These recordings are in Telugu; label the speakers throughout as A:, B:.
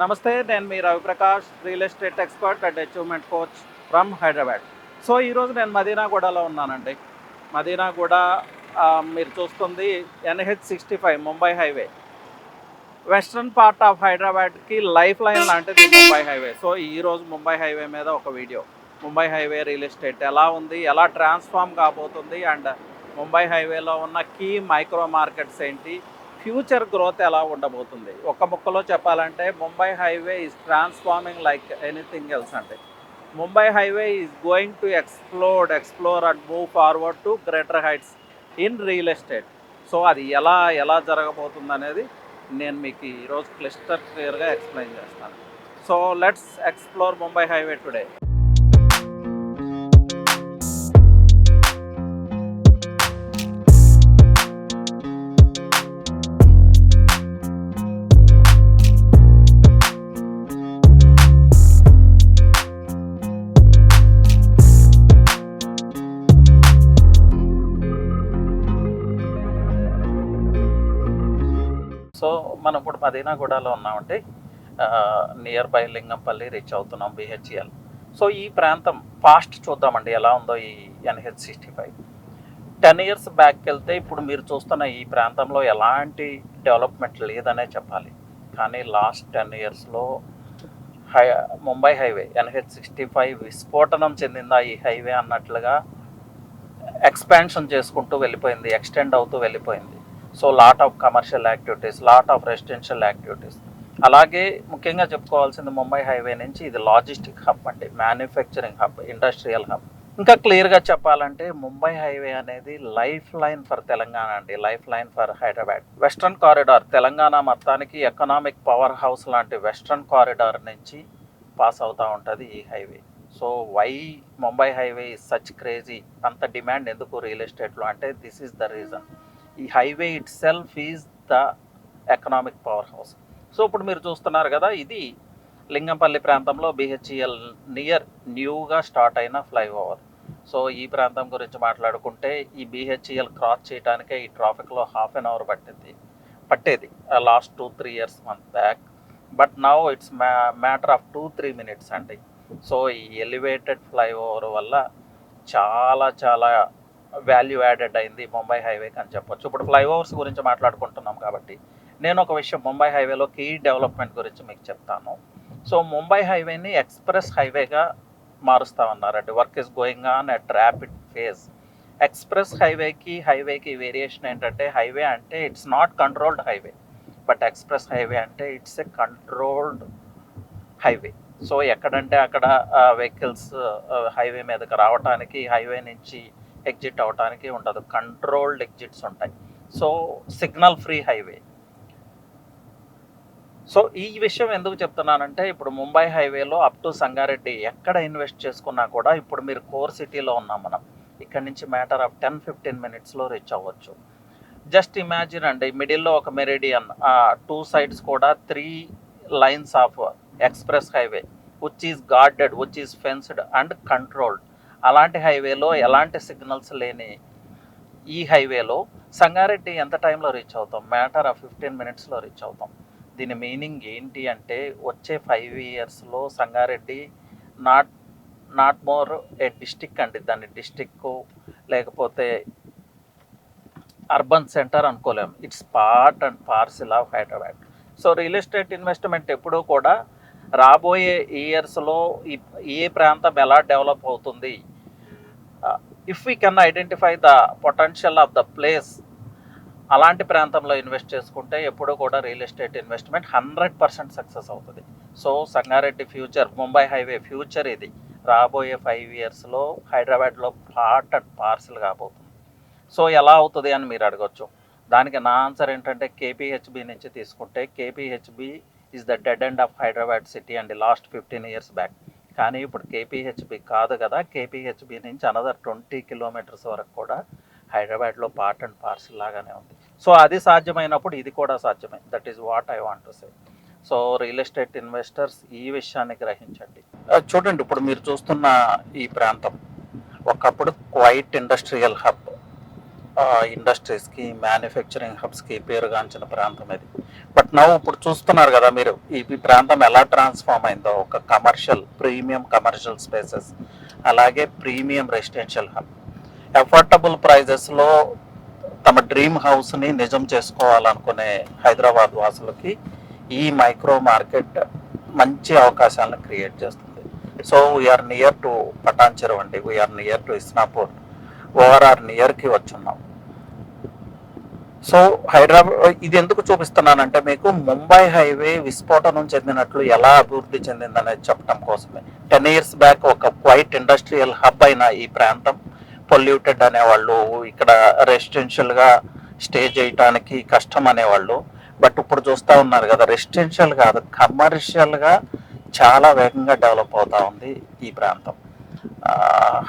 A: నమస్తే, నేను మీ Raviprakash, real estate expert and achievement coach from Hyderabad. So ఈరోజు నేను మదీనాగూడలో ఉన్నానండి. మదీనాగూడ మీరు చూస్తుంది NH65 Mumbai highway. Western part of హైదరాబాద్కి లైఫ్ లైన్ లాంటిది ముంబై హైవే. సో ఈరోజు ముంబై హైవే మీద ఒక video. Mumbai highway real estate ఎలా ఉంది, ఎలా ట్రాన్స్ఫార్మ్ కాబోతుంది, అండ్ ముంబై హైవేలో ఉన్న కీ మైక్రో మార్కెట్స్ ఏంటి, ఫ్యూచర్ గ్రోత్ ఎలా ఉండబోతుంది. ఒక్క ముక్కలో చెప్పాలంటే Mumbai highway is transforming like anything else. అంటే Mumbai highway is going to explore and move forward to greater heights in real estate. So అది ఎలా జరగబోతుంది అనేది నేను మీకు ఈరోజు క్లియర్గా ఎక్స్ప్లెయిన్ చేస్తాను. So let's explore Mumbai highway today. So మనం ఇప్పుడు మదీనాగూడలో ఉన్నామంటే నియర్ బై లింగంపల్లి రీచ్ అవుతున్నాం, BHEL. సో ఈ ప్రాంతం ఫాస్ట్ చూద్దామండి ఎలా ఉందో ఈ NH65. 10 years బ్యాక్ వెళ్తే ఇప్పుడు మీరు చూస్తున్న ఈ ప్రాంతంలో ఎలాంటి డెవలప్మెంట్ లేదనే చెప్పాలి. కానీ లాస్ట్ 10 yearsలో ముంబై హైవే NH65 విస్ఫోటనం చెందిందా ఈ హైవే అన్నట్లుగా ఎక్స్పాన్షన్ చేసుకుంటూ వెళ్ళిపోయింది, ఎక్స్టెండ్ అవుతూ వెళ్ళిపోయింది. So lot of commercial activities, lot of residential activities. అలాగే ముఖ్యంగా చెప్పుకోవాల్సింది ముంబై హైవే నుంచి ఇది లాజిస్టిక్ హబ్ అండి, మ్యానుఫ్యాక్చరింగ్ హబ్, ఇండస్ట్రియల్ హబ్. ఇంకా క్లియర్గా చెప్పాలంటే ముంబై హైవే అనేది లైఫ్ లైన్ ఫర్ తెలంగాణ అండి, life line for Hyderabad. Western corridor, Telangana మొత్తానికి ఎకనామిక్ పవర్ హౌస్ లాంటి వెస్ట్రన్ కారిడార్ నుంచి పాస్ అవుతూ ఉంటుంది ఈ highway. So why Mumbai highway is such crazy, అంత డిమాండ్ ఎందుకు రియల్ ఎస్టేట్లో అంటే దిస్ ఈజ్ ద రీజన్. ఈ highway itself is the economic powerhouse. సో ఇప్పుడు మీరు చూస్తున్నారు కదా, ఇది లింగంపల్లి ప్రాంతంలో BHEL నియర్ న్యూగా స్టార్ట్ అయిన ఫ్లైఓవర్. సో ఈ ప్రాంతం గురించి మాట్లాడుకుంటే ఈ BHEL క్రాస్ చేయడానికే ఈ ట్రాఫిక్లో ½ an hour పట్టేది last 2-3 years back. But now it's matter of 2-3 minutes అండి. సో ఈ ఎలివేటెడ్ ఫ్లైఓవర్ వల్ల చాలా వాల్యూ యాడెడ్ అయింది ముంబై హైవేకి అని చెప్పొచ్చు. ఇప్పుడు ఫ్లైఓవర్స్ గురించి మాట్లాడుకుంటున్నాం కాబట్టి నేను ఒక విషయం ముంబై హైవేలో కీ డెవలప్మెంట్ గురించి మీకు చెప్తాను. సో ముంబై హైవేని ఎక్స్ప్రెస్ హైవేగా మారుస్తామన్నారండి. Work is going on at rapid phase. Express హైవేకి వేరియేషన్ ఏంటంటే, హైవే అంటే it's not controlled highway, but express highway అంటే it's a controlled highway. So ఎక్కడంటే అక్కడ వెహికల్స్ హైవే మీదకి రావడానికి, హైవే నుంచి ఎగ్జిట్ అవడానికి ఉండదు, కంట్రోల్డ్ ఎగ్జిట్స్ ఉంటాయి. So signal free highway. So ఈ విషయం ఎందుకు చెప్తున్నానంటే, ఇప్పుడు ముంబై హైవేలో అప్ టు సంగారెడ్డి ఎక్కడ ఇన్వెస్ట్ చేసుకున్నా కూడా, ఇప్పుడు మీరు కోర్ సిటీలో ఉన్నాం మనం, ఇక్కడ నుంచి మ్యాటర్ ఆఫ్ 10-15 minutesలో రీచ్ అవ్వచ్చు. జస్ట్ ఇమాజిన్ అండి, మిడిల్లో ఒక మెరిడియన్, 2 sides కూడా 3 lines of express highway which is guarded, which is fenced and controlled. అలాంటి హైవేలో ఎలాంటి సిగ్నల్స్ లేని ఈ హైవేలో సంగారెడ్డి ఎంత టైంలో రీచ్ అవుతాం? మ్యాటర్ ఆఫ్ 15 minutesలో రీచ్ అవుతాం. దీని మీనింగ్ ఏంటి అంటే, వచ్చే 5 yearsలో Sangareddy not more a district అండి, దాన్ని డిస్టిక్ లేకపోతే అర్బన్ సెంటర్ అనుకోలేము. It's part and parcel of Hyderabad. So real estate investment ఎప్పుడూ కూడా రాబోయే ఇయర్స్లో ఏ ప్రాంతం ఎలా డెవలప్ అవుతుంది, if we can identify the potential of the place, అలాంటి ప్రాంతంలో ఇన్వెస్ట్ చేసుకుంటే ఎప్పుడూ కూడా రియల్ ఎస్టేట్ ఇన్వెస్ట్మెంట్ 100% సక్సెస్ అవుతుంది. So Sangareddy future, Mumbai highway future ఇది రాబోయే 5 yearsలో హైదరాబాద్లో పార్ట్ అండ్ పార్సిల్ కాబోతుంది. సో ఎలా అవుతుంది అని మీరు అడగచ్చు. దానికి నా ఆన్సర్ ఏంటంటే, KPHB నుంచి తీసుకుంటే, KPHB is the dead end of Hyderabad city అండి లాస్ట్ 15 years బ్యాక్. కానీ ఇప్పుడు KPHB కాదు కదా, KPHB నుంచి అనదర్ 20 kilometers వరకు కూడా హైదరాబాద్లో పార్ట్ అండ్ పార్సిల్ లాగానే ఉంది. సో అది సాధ్యమైనప్పుడు ఇది కూడా సాధ్యమే. That is what I want to say. So real estate investors ఈ విషయాన్ని గ్రహించండి. చూడండి, ఇప్పుడు మీరు చూస్తున్న ఈ ప్రాంతం ఒకప్పుడు క్వైట్ ఇండస్ట్రియల్ హబ్. ఇండస్ట్రీస్కి, మ్యానుఫ్యాక్చరింగ్ హబ్స్కి పేరుగాంచిన ప్రాంతం ఇది. బట్ ఇప్పుడు చూస్తున్నారు కదా మీరు, ఈ ప్రాంతం ఎలా ట్రాన్స్ఫార్మ్ అయిందో. ఒక ప్రీమియం కమర్షియల్ స్పేసెస్, అలాగే ప్రీమియం రెసిడెన్షియల్ హబ్. అఫోర్డబుల్ ప్రైజెస్లో తమ డ్రీమ్ హౌస్ని నిజం చేసుకోవాలనుకునే హైదరాబాద్ వాసులకి ఈ మైక్రో మార్కెట్ మంచి అవకాశాలను క్రియేట్ చేస్తుంది. So we're near to Patan చెరువు అండి, we're near to Isnapur, ORR నియర్కి వచ్చున్నాం. సో హైదరాబాద్ ఇది ఎందుకు చూపిస్తున్నానంటే మీకు ముంబై హైవే విస్ఫోటనం చెందినట్లు ఎలా అభివృద్ధి చెందిందనేది చెప్పడం కోసమే. 10 years బ్యాక్ ఒక క్వైట్ ఇండస్ట్రియల్ హబ్ అయిన ఈ ప్రాంతం పొల్యూటెడ్ అనేవాళ్ళు, ఇక్కడ రెసిడెన్షియల్గా స్టే చేయటానికి కష్టం అనేవాళ్ళు. బట్ ఇప్పుడు చూస్తూ ఉన్నారు కదా, రెసిడెన్షియల్ కాదు కమర్షియల్గా చాలా వేగంగా డెవలప్ అవుతూ ఉంది ఈ ప్రాంతం.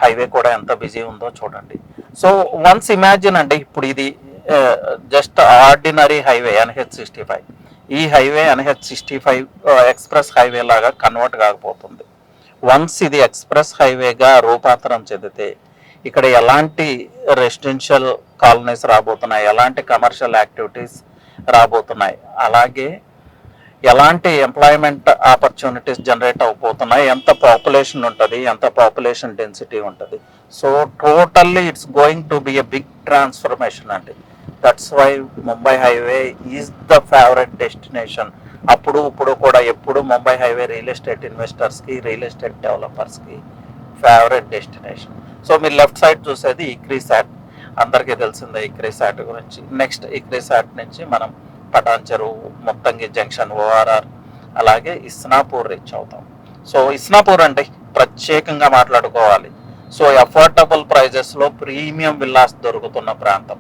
A: హైవే కూడా ఎంత బిజీ ఉందో చూడండి. సో వన్స్ ఇమాజిన్ అండి, ఇప్పుడు ఇది జస్ట్ ఆర్డినరీ హైవే NH65. ఈ హైవే NH65 ఎక్స్ప్రెస్ హైవే లాగా కన్వర్ట్ కాకపోతుంది. వన్స్ ఇది ఎక్స్ప్రెస్ హైవేగా రూపాంతరం చెందితే ఇక్కడ ఎలాంటి రెసిడెన్షియల్ కాలనీస్ రాబోతున్నాయి, ఎలాంటి కమర్షియల్ యాక్టివిటీస్ రాబోతున్నాయి, అలాగే ఎలాంటి ఎంప్లాయ్మెంట్ ఆపర్చునిటీస్ జనరేట్ అవబోతున్నాయి, ఎంత పాపులేషన్ ఉంటుంది, ఎంత పాపులేషన్ డెన్సిటీ ఉంటుంది. So totally it's going to be a big transformation అండి. That's why Mumbai highway is the favourite destination. ఇప్పుడు కూడా ఎప్పుడు ముంబై హైవే రియల్ ఎస్టేట్ ఇన్వెస్టర్స్కి, రియల్ ఎస్టేట్ డెవలపర్స్కి ఫేవరెట్ డెస్టినేషన్. సో మీరు లెఫ్ట్ సైడ్ చూసేది ఇక్రీసాట్, అందరికీ తెలిసిందే ఇక్రీసాట్ గురించి. నెక్స్ట్ ఇక్రీసాట్ నుంచి మనం పటాన్ చెరువు, ముత్తంగి జంక్షన్, ఓఆర్ఆర్, అలాగే ఇస్నాపూర్ రీచ్ అవుతాం. సో ఇస్నాపూర్ అంటే ప్రత్యేకంగా మాట్లాడుకోవాలి. సో అఫోర్డబుల్ ప్రైజెస్లో ప్రీమియం విల్లాస్ దొరుకుతున్న ప్రాంతం.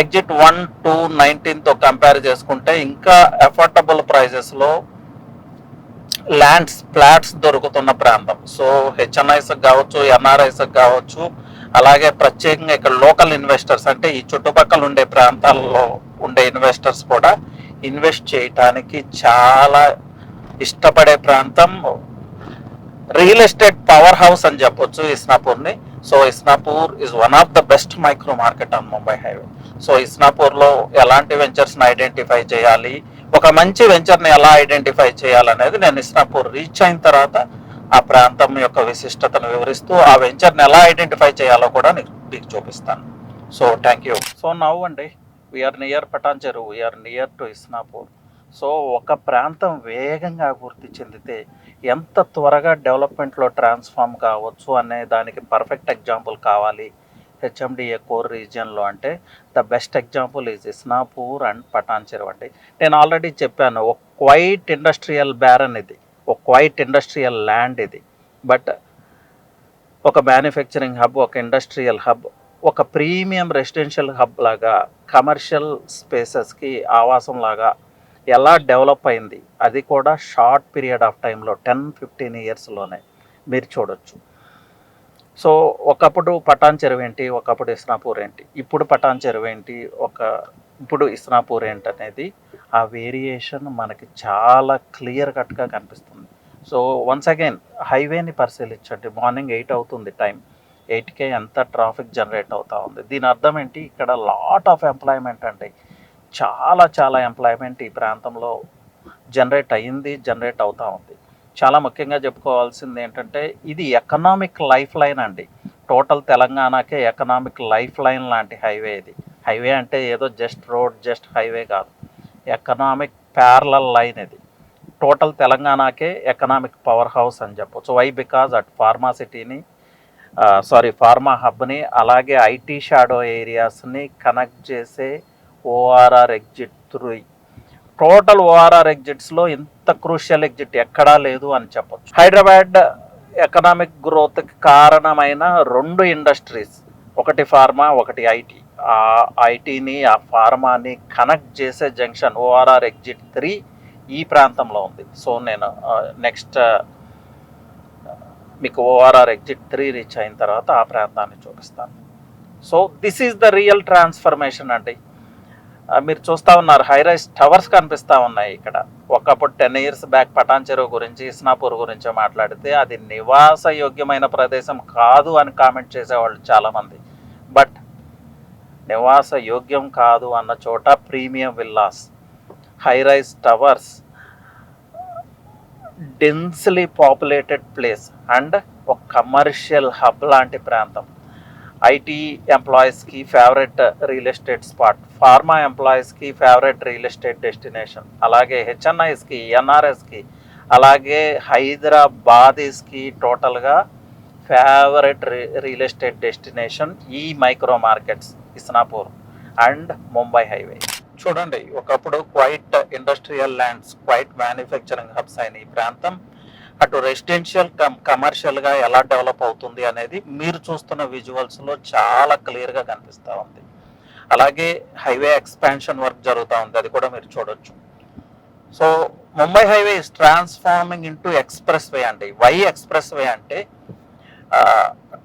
A: ఎగ్జిట్ 1 to 19తో కంపేర్ చేసుకుంటే ఇంకా అఫోర్డబుల్ ప్రైజెస్లో ఫ్లాట్స్ దొరుకుతున్న ప్రాంతం. సో HNIs కావచ్చు, NRIs కావచ్చు, అలాగే ప్రత్యేకంగా ఇక్కడ లోకల్ ఇన్వెస్టర్స్ అంటే ఈ చుట్టుపక్కల ఉండే ప్రాంతాల్లో ఉండే ఇన్వెస్టర్స్ కూడా ఇన్వెస్ట్ చేయటానికి చాలా ఇష్టపడే ప్రాంతం. రియల్ ఎస్టేట్ పవర్ హౌస్ అని చెప్పొచ్చు ఇస్నాపూర్ని. So Isnapur is one of the best micro market on Mumbai highway. So ఇస్నాపూర్లో ఎలాంటి వెంచర్స్ని ఐడెంటిఫై చేయాలి, ఒక మంచి వెంచర్ని ఎలా ఐడెంటిఫై చేయాలనేది నేను ఇస్నాపూర్ రీచ్ అయిన తర్వాత ఆ ప్రాంతం యొక్క విశిష్టతను వివరిస్తూ ఆ వెంచర్ని ఎలా ఐడెంటిఫై చేయాలో కూడా మీకు చూపిస్తాను. So thank you. సో నవ్వు అండి, we're near Patan Cheruvu, we are near to Isnapur. So ఒక ప్రాంతం వేగంగా అభివృద్ధి చెందితే ఎంత త్వరగా డెవలప్మెంట్లో ట్రాన్స్ఫార్మ్ కావచ్చు అనే దానికి పర్ఫెక్ట్ ఎగ్జాంపుల్ కావాలి HMDA కోర్ రీజియన్లో అంటే the best example is Isnapur and Patan చెరువు అండి. నేను ఆల్రెడీ చెప్పాను, ఒక క్వైట్ ఇండస్ట్రియల్ బ్యారన్ ఇది, ఒక క్వైట్ ఇండస్ట్రియల్ ల్యాండ్ ఇది. బట్ ఒక మ్యానుఫ్యాక్చరింగ్ హబ్, ఒక ఇండస్ట్రియల్ హబ్, ఒక ప్రీమియం రెసిడెన్షియల్ హబ్ లాగా, కమర్షియల్ స్పేసెస్కి ఆవాసం లాగా ఎలా డెవలప్ అయింది, అది కూడా షార్ట్ పీరియడ్ ఆఫ్ టైంలో 10-15 yearsలోనే మీరు చూడొచ్చు. సో ఒకప్పుడు పటాన్ చెరువు ఏంటి, ఒకప్పుడు ఇస్నాపూర్ ఏంటి, ఇప్పుడు పటాన్ చెరువు ఏంటి, ఇప్పుడు ఇస్నాపూర్ ఏంటి అనేది ఆ వేరియేషన్ మనకి చాలా క్లియర్ కట్గా కనిపిస్తుంది. సో వన్స్ అగైన్ హైవేని పరిశీలించండి. మార్నింగ్ 8 అవుతుంది టైం, 8కే ఎంత ట్రాఫిక్ జనరేట్ అవుతూ ఉంది. దీని అర్థం ఏంటి, ఇక్కడ లాట్ ఆఫ్ ఎంప్లాయ్మెంట్ అండి, చాలా ఎంప్లాయ్మెంట్ ఈ ప్రాంతంలో జనరేట్ అవుతూ ఉంది. చాలా ముఖ్యంగా చెప్పుకోవాల్సింది ఏంటంటే ఇది ఎకనామిక్ లైఫ్ లైన్ అండి. టోటల్ తెలంగాణకే ఎకనామిక్ లైఫ్ లైన్ లాంటి హైవే ఇది. హైవే అంటే ఏదో జస్ట్ రోడ్, జస్ట్ హైవే కాదు, ఎకనామిక్ ప్యారలల్ లైన్ ఇది. టోటల్ తెలంగాణకే ఎకనామిక్ పవర్ హౌస్ అని చెప్పొచ్చు. వై? బికాజ్ అటు ఫార్మా హబ్ని, అలాగే IT షాడో ఏరియాస్ని కనెక్ట్ చేసే ORR ఎగ్జిట్ 3. టోటల్ ORR ఎగ్జిట్స్లో ఇంత క్రూషియల్ ఎగ్జిట్ ఎక్కడా లేదు అని చెప్పొచ్చు. హైదరాబాద్ ఎకనామిక్ గ్రోత్కి కారణమైన 2 ఇండస్ట్రీస్, ఒకటి ఫార్మా, ఒకటి IT. ఆ ITని, ఆ ఫార్మాని కనెక్ట్ చేసే జంక్షన్ ORR ఎగ్జిట్ 3 ఈ ప్రాంతంలో ఉంది. సో నేను నెక్స్ట్ మీకు ORR ఎగ్జిట్ 3 రీచ్ అయిన తర్వాత ఆ ప్రాంతాన్ని చూపిస్తాను. So this is the real transformation అండి. మీరు చూస్తూ ఉన్నారు, హైరైజ్ టవర్స్ కనిపిస్తూ ఉన్నాయి ఇక్కడ. ఒకప్పుడు 10 years బ్యాక్ పటాన్ చెరువు గురించి, ఇస్నాపూర్ గురించి మాట్లాడితే అది నివాస యోగ్యమైన ప్రదేశం కాదు అని కామెంట్ చేసేవాళ్ళు చాలామంది. బట్ నివాస యోగ్యం కాదు అన్న చోట premium villas, high rise towers, densely populated place and ఒక కమర్షియల్ హబ్ లాంటి ప్రాంతం. ఐటీ ఎంప్లాయీస్కి favourite real estate spot, pharma ఎంప్లాయీస్కి ఫేవరెట్ రియల్ ఎస్టేట్ డెస్టినేషన్, అలాగే హెచ్ఎన్ఐస్కి, ఎన్ఆర్ఎస్కి, అలాగే హైదరాబాదీస్కి టోటల్గా ఫేవరెట్ రియల్ ఎస్టేట్ డెస్టినేషన్ ఈ micro markets Isnapur and Mumbai highway. చూడండి, ఒకప్పుడు quite industrial lands, quite manufacturing hubs అయిన ఈ ప్రాంతం అటు రెసిడెన్షియల్ కమర్షియల్గా ఎలా డెవలప్ అవుతుంది అనేది మీరు చూస్తున్న విజువల్స్లో చాలా క్లియర్గా కనిపిస్తూ ఉంది. అలాగే హైవే ఎక్స్పాన్షన్ వర్క్ జరుగుతూ ఉంది, అది కూడా మీరు చూడొచ్చు. So Mumbai highway is transforming into express way అండి. వై ఎక్స్ప్రెస్ వే అంటే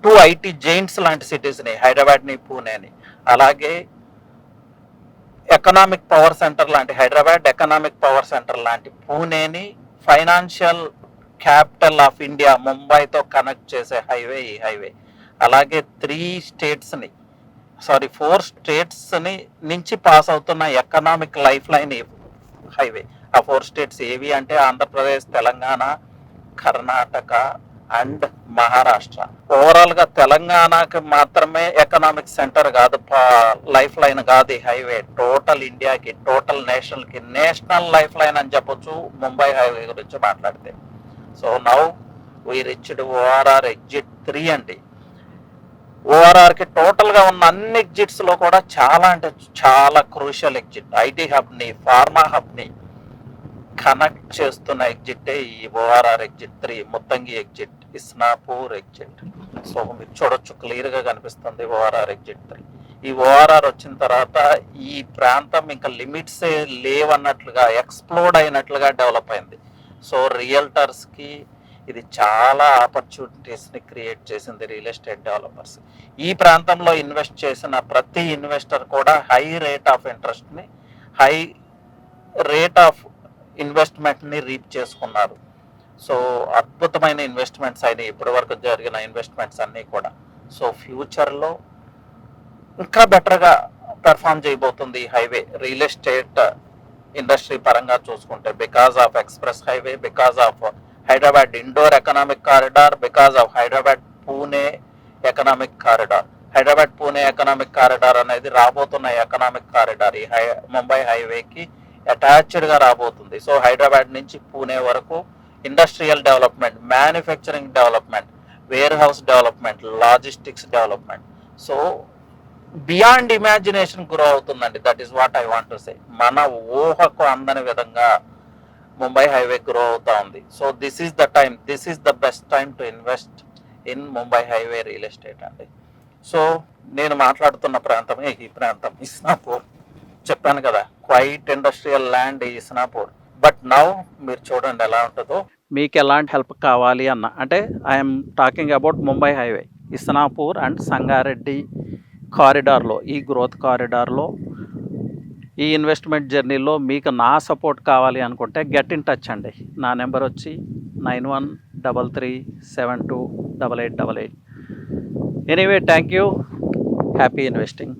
A: టూ ఐటీ జైంట్స్ లాంటి సిటీస్ని, హైదరాబాద్ని, పూణేని, అలాగే ఎకనామిక్ పవర్ సెంటర్ లాంటి హైదరాబాద్, ఎకనామిక్ పవర్ సెంటర్ లాంటి పూణేని, ఫైనాన్షియల్ క్యాపిటల్ ఆఫ్ ఇండియా ముంబైతో కనెక్ట్ చేసే హైవే ఈ హైవే. అలాగే 4 స్టేట్స్ని నుంచి పాస్ అవుతున్న ఎకనామిక్ లైఫ్ లైన్ ఈ హైవే. ఆ 4 స్టేట్స్ ఏవి అంటే ఆంధ్రప్రదేశ్, తెలంగాణ, కర్ణాటక అండ్ మహారాష్ట్ర. ఓవరాల్గా తెలంగాణకి మాత్రమే ఎకనామిక్ సెంటర్ కాదు, లైఫ్ లైన్ కాదు ఈ హైవే. టోటల్ ఇండియాకి, టోటల్ నేషనల్కి నేషనల్ లైఫ్ లైన్ అని చెప్పొచ్చు ముంబై హైవే గురించి మాట్లాడితే. So now we reached ORR exit 3 అండి. ఓఆర్ఆర్కి టోటల్గా ఉన్న అన్ని ఎగ్జిట్స్లో కూడా చాలా అంటే చాలా క్రూషియల్ ఎగ్జిట్. ఐటీ హబ్ని, ఫార్మా హబ్ని కనెక్ట్ చేస్తున్న ఎగ్జిట్ ఈ ORR exit 3, Muthangi exit, Isnapur exit. So మీరు చూడొచ్చు, క్లియర్గా కనిపిస్తుంది ఓఆర్ఆర్ ఎగ్జిట్ 3. ఈ ఓఆర్ఆర్ వచ్చిన తర్వాత ఈ ప్రాంతం ఇంకా లిమిట్సే లేవన్నట్లుగా, ఎక్స్ప్లోడ్ అయినట్లుగా డెవలప్ అయింది. సో రియల్టర్స్కి ఇది చాలా ఆపర్చునిటీస్ని క్రియేట్ చేసింది, రియల్ ఎస్టేట్ డెవలపర్స్. ఈ ప్రాంతంలో ఇన్వెస్ట్ చేసిన ప్రతి ఇన్వెస్టర్ కూడా హై రేట్ ఆఫ్ ఇంట్రెస్ట్ని, హై రేట్ ఆఫ్ ఇన్వెస్ట్మెంట్ని రీప్ చేసుకున్నారు. సో అద్భుతమైన ఇన్వెస్ట్మెంట్స్ అయినాయి ఇప్పటి వరకు జరిగిన ఇన్వెస్ట్మెంట్స్ అన్నీ కూడా. సో ఫ్యూచర్లో ఇంకా బెటర్గా పెర్ఫామ్ చేయబోతుంది ఈ హైవే రియల్ ఎస్టేట్ ఇండస్ట్రీ పరంగా చూసుకుంటే, because of express highway, because of Hyderabad Indore economic corridor, because of Hyderabad Pune economic corridor. Hyderabad Pune economic corridor అనేది రాబోతున్న ఎకనామిక్ కారిడార్ ఈ ముంబై హైవేకి అటాచ్డ్గా రాబోతుంది. సో హైదరాబాద్ నుంచి పూణే వరకు industrial development, manufacturing development, warehouse development, logistics development. So beyond imagination grow అవుతుందండి. That is what I want to say. మన ఊహకు అందని విధంగా ముంబై హైవే గ్రో అవుతా ఉంది. So this is the best time to invest in Mumbai highway real estate అండి. సో నేను మాట్లాడుతున్న ప్రాంతమే ఈ ప్రాంతం, ఇస్నాపూర్. చెప్పాను కదా, క్వైట్ ఇండస్ట్రియల్ ల్యాండ్ ఈ ఇస్నాపూర్. బట్ నౌ మీరు చూడండి ఎలా ఉంటుందో. మీకు ఎలాంటి హెల్ప్ కావాలి అన్న అంటే I'm talking about Mumbai highway, Isnapur and Sangareddy కారిడార్లో, ఈ గ్రోత్ కారిడార్లో, ఈ ఇన్వెస్ట్మెంట్ జర్నీలో మీకు నా సపోర్ట్ కావాలి అనుకుంటే గెట్ ఇన్ టచ్ అండి. నా నెంబర్ వచ్చి 9133728888. Anyway, thank you. Happy investing.